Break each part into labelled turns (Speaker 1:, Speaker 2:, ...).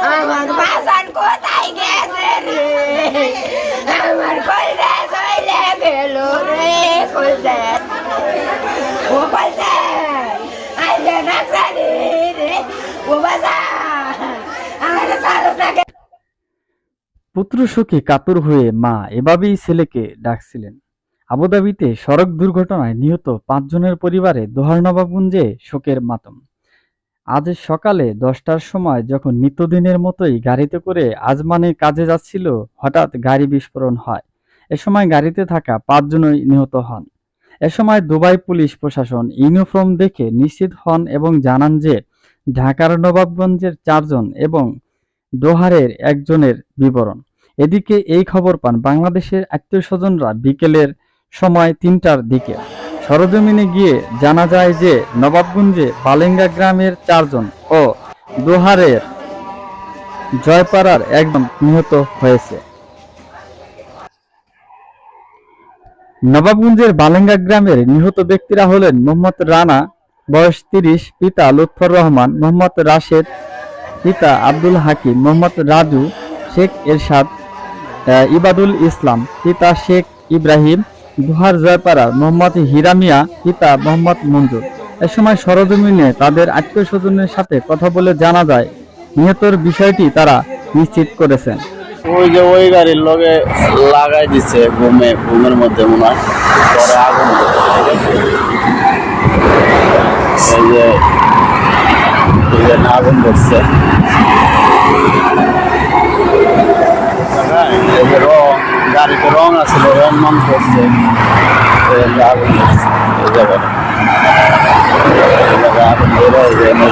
Speaker 1: আমার বাজান কোথায় গেছে রে? আমার কইলে কইলে গেল রে কইলে ও কইলে আইলে না জানি রে ও বাজান আমার সারো না।
Speaker 2: পুত্র শোকে কাতর হয়ে মা এভাবেই ছেলেকে ডাকছিলেন। আবুধাবিতে সড়ক দুর্ঘটনায় নিহত ৫ জনের পরিবারে দোহার-নবাবগঞ্জে শোকের মাতম। আজ সকালে ১০টার সময় যখন নিত্যদিনের মতোই গাড়িতে করে আজমানের কাজে যাচ্ছিল, হঠাৎ গাড়ি বিস্ফোরণ হয়। এ সময় গাড়িতে থাকা ৫ জনই নিহত হন। এ সময় দুবাই পুলিশ প্রশাসন ইউনিফর্ম দেখে নিশ্চিত হন এবং জানান যে ঢাকার নবাবগঞ্জের ৪ জন এবং দোহারের একজনের বিবরণ। এদিকে এই খবর পান বাংলাদেশের আত্মীয়স্বজনরা বিকেলের সময় ৩টার দিকে। সরেজমিনে গিয়ে জানা যায় যে নবাবগঞ্জে বালেঙ্গা গ্রামের ৪ জন ও দোহারের জয়পাড়ার একজন নিহত হয়েছে। নবাবগঞ্জের বালেঙ্গা গ্রামের নিহত ব্যক্তিরা হলেন মোহাম্মদ রানা, বয়স ৩০, পিতা লুৎফর রহমান, মোহাম্মদ রাশেদ, পিতা আব্দুল হাকিম, মোহাম্মদ রাজু, শেখ এরশাদ, ইবাদুল ইসলাম, পিতা শেখ ইব্রাহিম, দোহার জয়পাড়ার মোহাম্মদ হিরা মিয়া, পিতা মোহাম্মদ মঞ্জুর। এ সময় সরেজমিনে তাদের আত্মীয়স্বজনের সাথে কথা বলে জানা যায় নিহতর বিষয়টি তারা নিশ্চিত করেছেন।
Speaker 3: ওই যে ওই গাড়ির লগে লাগাই দিচ্ছে ঘুমের মধ্যে মনে হয়, পরে আগুন এই যে আগুন ধরছে। রং গাড়িতে রং আছিল, রং মান করছে, আগুন ধরছে এই জায়গায়। আগুন ধরে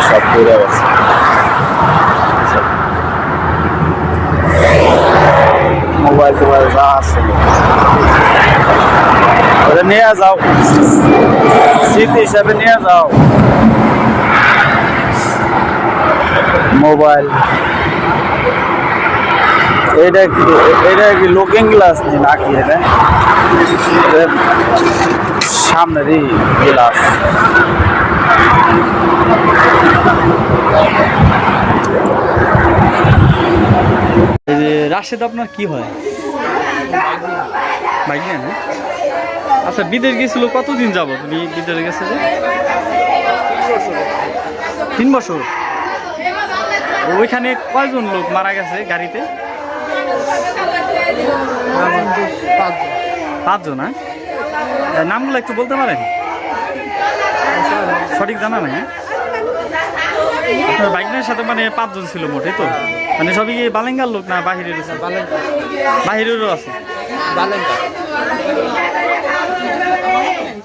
Speaker 3: সব ঘুরে গেছে। মোবাইল টোবাইল যা আছে ওটা নিয়ে যাও, স্মৃতি হিসাবে নিয়ে যাও। মোবাইল এটা কি লুকিং গ্লাস নাকি? এটা সামনেরই গ্লাস।
Speaker 2: রাশেদ আপনার কি হয়? বাইক নিয়ে না? আচ্ছা, বিদেশ গেছিল কতদিন যাব? তুমি বিদেশে গেছে যে ৩ বছর। ওইখানে কয়জন লোক মারা গেছে গাড়িতে? ৫ জন। নামগুলো একটু বলতে পারেন? সঠিক জানা নাই। আপনার বাইকের সাথে মানে ৫ জন ছিল মোটে, তো মানে সবই কি বালেঙ্গার লোক না বাহিরের? বাহিরেরও আছে।